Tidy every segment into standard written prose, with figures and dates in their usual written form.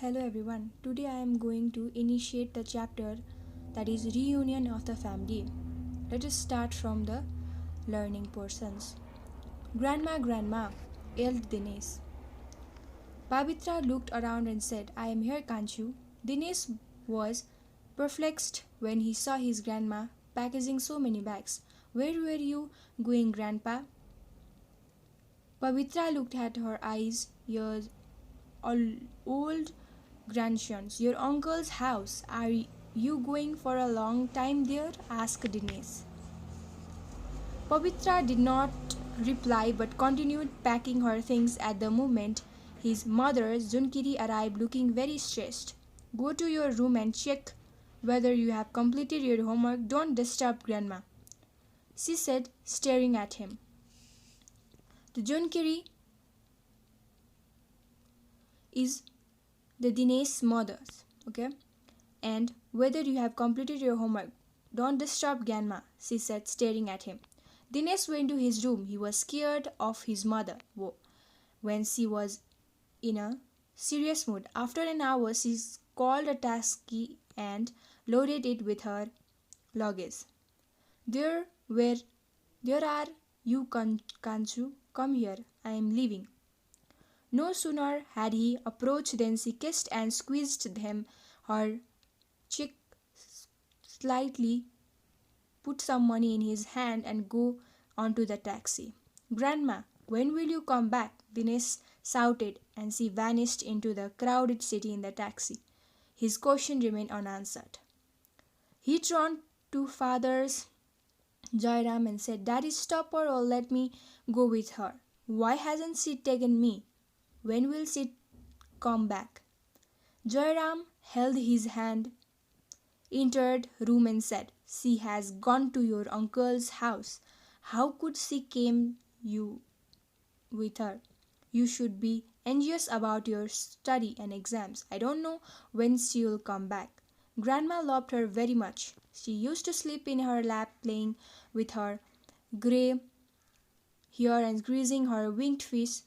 Hello everyone. Today I am going to initiate the chapter that is reunion of the family. Let us start from the learning portions. Grandma, yelled Dinesh. Pavitra looked around and said, I am here, can't you? Dinesh was perplexed when he saw his grandma packaging so many bags. Where were you going, Grandpa? Pavitra looked at her eyes, ears, old grandsons. Your uncle's house. Are you going for a long time there? Asked Dinesh. Pavitra did not reply but continued packing her things at the moment. His mother, Zunkiri, arrived looking very stressed. Go to your room and check whether you have completed your homework. Don't disturb Grandma, she said, staring at him. The Zunkiri is the Dinesh's mother, okay? And whether you have completed your homework. Don't disturb Grandma, she said, staring at him. Dinesh went to his room. He was scared of his mother when she was in a serious mood. After an hour, she called a taxi and loaded it with her luggage. There were, there are you, Kanchu. Come here. I am leaving. No sooner had he approached than she kissed and squeezed him, her cheek slightly, put some money in his hand and go onto the taxi. Grandma, when will you come back? Dinesh shouted, and she vanished into the crowded city in the taxi. His question remained unanswered. He turned to Father's Jairam and said, Daddy, stop her or let me go with her. Why hasn't she taken me? When will she come back? Jairam held his hand, entered room and said, She has gone to your uncle's house. How could she came you with her? You should be anxious about your study and exams. I don't know when she'll come back. Grandma loved her very much. She used to sleep in her lap playing with her grey hair and greasing her winged fish.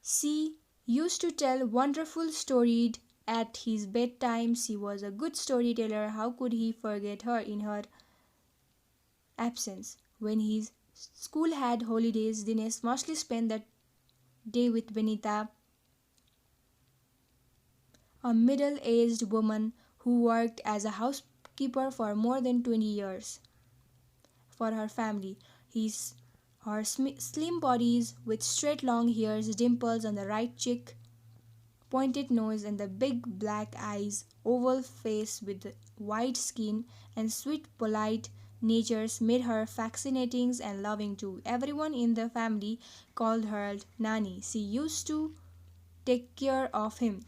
She used to tell wonderful stories at his bedtime. She was a good storyteller. How could he forget her in her absence? When his school had holidays, Dinesh mostly spent the day with Benita, a middle-aged woman who worked as a housekeeper for more than 20 years for her family. His Her slim bodies with straight long hairs, dimples on the right cheek, pointed nose and the big black eyes, oval face with white skin and sweet polite natures made her fascinating and loving too. Everyone in the family called her Nani. She used to take care of him.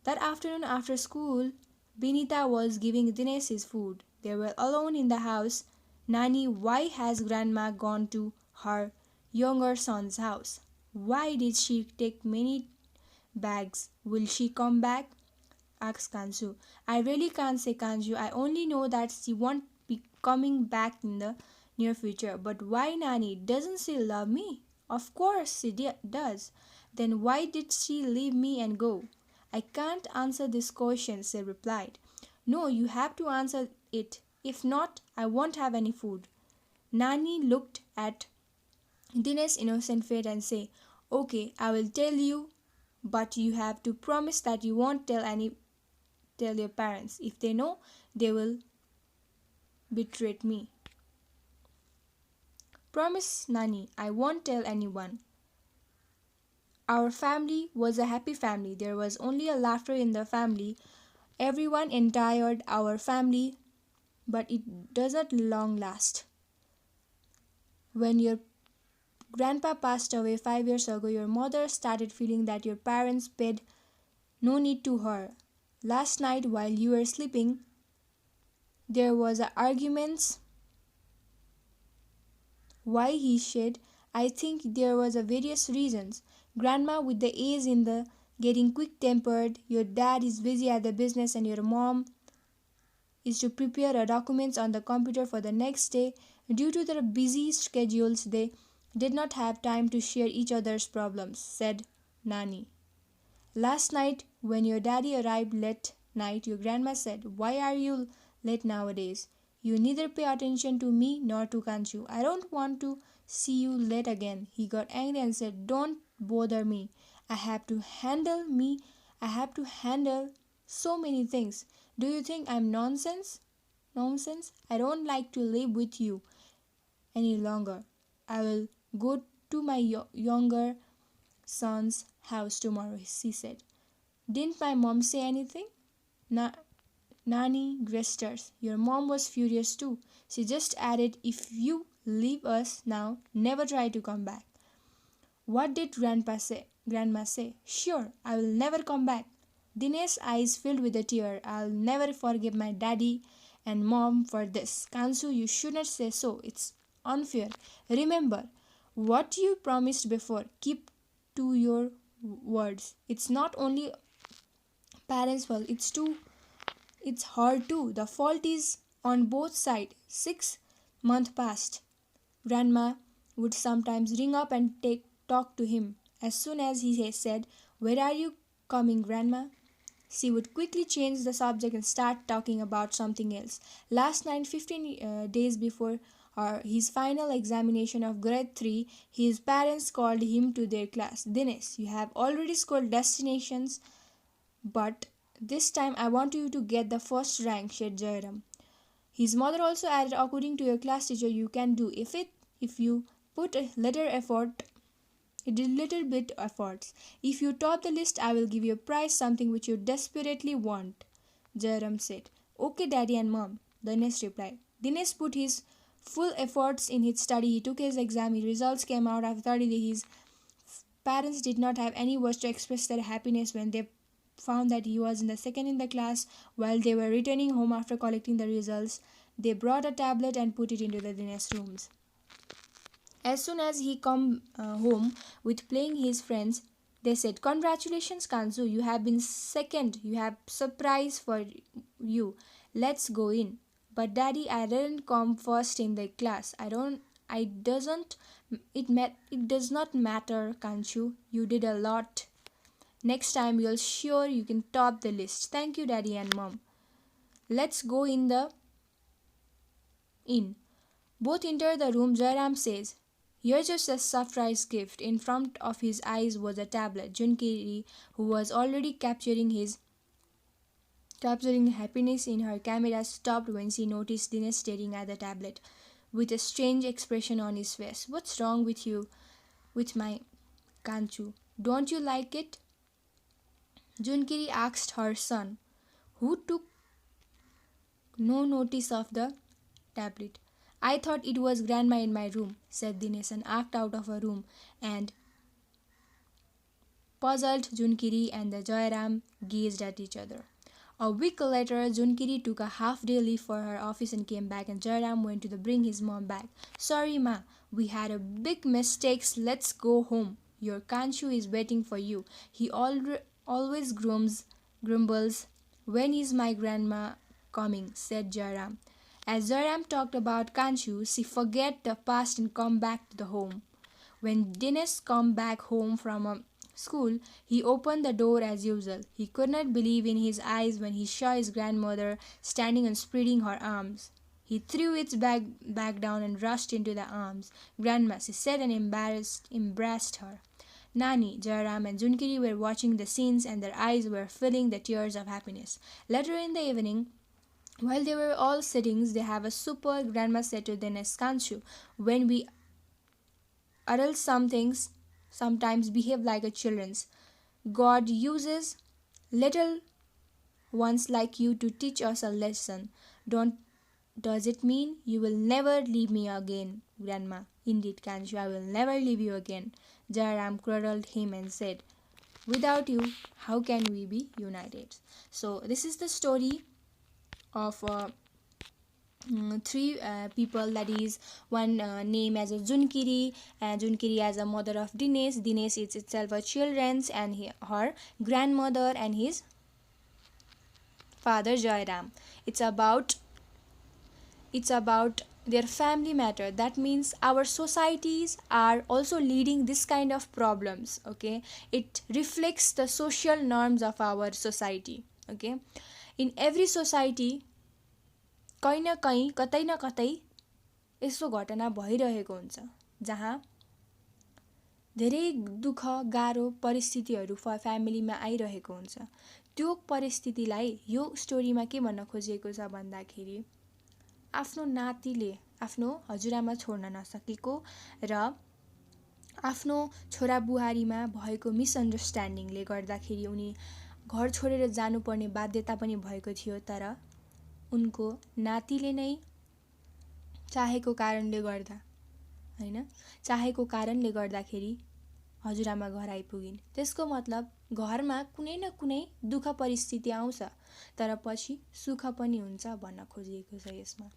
That afternoon after school, Benita was giving Dinesh his food. They were alone in the house. Nani, why has Grandma gone to her younger son's house? Why did she take many bags? Will she come back? Asked Kanju. I really can't say, Kanju. I only know that she won't be coming back in the near future. But why, Nani? Doesn't she love me? Of course she does. Then why did she leave me and go? I can't answer this question, she replied. No, you have to answer it. If not, I won't have any food. Nani looked at Dinesh's innocent face and said, Okay, I will tell you, but you have to promise that you won't tell your parents. If they know, they will betray me. Promise, Nani, I won't tell anyone. Our family was a happy family. There was only a laughter in the family. Everyone entered our family, but it doesn't long last. When your grandpa passed away 5 years ago, your mother started feeling that your parents paid no need to her. Last night while you were sleeping, there was a argument. Why, he said. I think there was a various reasons. Grandma with the age in the getting quick-tempered, your dad is busy at the business and your mom is to prepare a documents on the computer for the next day. Due to their busy schedules, they did not have time to share each other's problems, said Nani. Last night, when your daddy arrived late night, your grandma said, "Why are you late nowadays? You neither pay attention to me nor to Kanchu. I don't want to see you late again." He got angry and said, "Don't bother me. I have to handle me. I have to handle so many things. Do you think I'm nonsense? Nonsense? I don't like to live with you any longer. I will go to my younger son's house tomorrow," she said. "Didn't my mom say anything?" Na- Nani gestures. "Your mom was furious too. She just added, 'If you leave us now, never try to come back.'" "What did Grandma say?" "Sure, I will never come back." Dinesh's eyes filled with a tear. "I'll never forgive my daddy and mom for this. Kansu, you shouldn't say so. It's unfair. Remember what you promised before. Keep to your words. It's not only parents' fault, it's hard too. The fault is on both sides." 6 months passed. Grandma would sometimes ring up and talk to him. As soon as he said, "Where are you coming, Grandma?" she would quickly change the subject and start talking about something else. Last night, 15 days before his final examination of grade 3, his parents called him to their class. "Dinesh, you have already scored destinations, but this time I want you to get the first rank," said Jairam. His mother also added, "According to your class teacher, you can do if you put a little bit efforts. If you top the list, I will give you a prize, something which you desperately want." Jairam said. "Okay, Daddy and Mom," Dinesh replied. Dinesh put his full efforts in his study. He took his exam. His results came out after 30 days. His parents did not have any words to express their happiness when they found that he was in the second in the class. While they were returning home after collecting the results, they brought a tablet and put it into the Dinesh rooms. As soon as he come home with playing his friends, they said, "Congratulations, Kanzu, you have been second. You have surprise for you. Let's go in." "But Daddy, I didn't come first in the class. I doesn't it does not matter, Kanchu. You did a lot. Next time you'll sure you can top the list." "Thank you, Daddy and Mom. Let's go in." Both enter the room. Jairam says, "Here's just a surprise gift." In front of his eyes was a tablet. Junkiri, who was already capturing happiness in her camera, stopped when she noticed Dinesh staring at the tablet with a strange expression on his face. "What's wrong with you, with my Kanchu? Don't you like it?" Junkiri asked her son, who took no notice of the tablet. "I thought it was Grandma in my room," said Dinesh, and walked out of a room. And puzzled, Junkiri and the Jairam gazed at each other. A week later, Junkiri took a half-day leave for her office and came back, and Jairam went to bring his mom back. "Sorry, Ma, we had a big mistake. Let's go home. Your Kanchu is waiting for you. He always grumbles. When is my grandma coming?" said Jairam. As Jairam talked about Kanchu, she forget the past and come back to the home. When Dinesh come back home from school, he opened the door as usual. He could not believe in his eyes when he saw his grandmother standing and spreading her arms. He threw its bag down and rushed into the arms. "Grandma," she said, and embraced her. Nani, Jairam, and Junkiri were watching the scenes, and their eyes were filling with tears of happiness. Later in the evening, while they were all sitting, "They have a super," Grandma said to Dinesh. "Kanchu, when we adults some things sometimes behave like a children's. God uses little ones like you to teach us a lesson. Don't Does it mean you will never leave me again, Grandma?" "Indeed, Kanchu, I will never leave you again." Jairam cradled him and said, "Without you, how can we be united?" So this is the story of three people, that is one name as a Junkiri, and Junkiri as a mother of Dinesh. Dinesh is itself a children's, and her grandmother, and his father Jairam. It's about their family matter. That means our societies are also leading this kind of problems. Okay, it reflects the social norms of our society. Okay, in every society कहीँ न कहीँ कतै न कतै यस्तो घटना भइरहेको हुन्छ जहाँ धेरै दुःख गाह्रो परिस्थितिहरू फ्यामिलीमा आइरहेको हुन्छ। त्यो परिस्थितिलाई यो स्टोरीमा के भन्न खोजिएको छ भन्दाखेरि आफ्नो नातिले आफ्नो हजुरआमा छोड्न नसकेको र आफ्नो छोरा बुहारीमा भएको मिसअन्डरस्ट्यान्डिङले गर्दाखेरि उनी घर छोडेर जानुपर्ने बाध्यता पनि भएको थियो, तर उनको नातिले नै चाहेको कारणले गर्दा हैन चाहेको कारणले गर्दाखेरि हजुरआमा घर आइपुगिन्। त्यसको मतलब घरमा कुनै न कुनै दुःख परिस्थिति आउँछ तर पछि सुख पनि हुन्छ भन्न खोजिएको छ यसमा।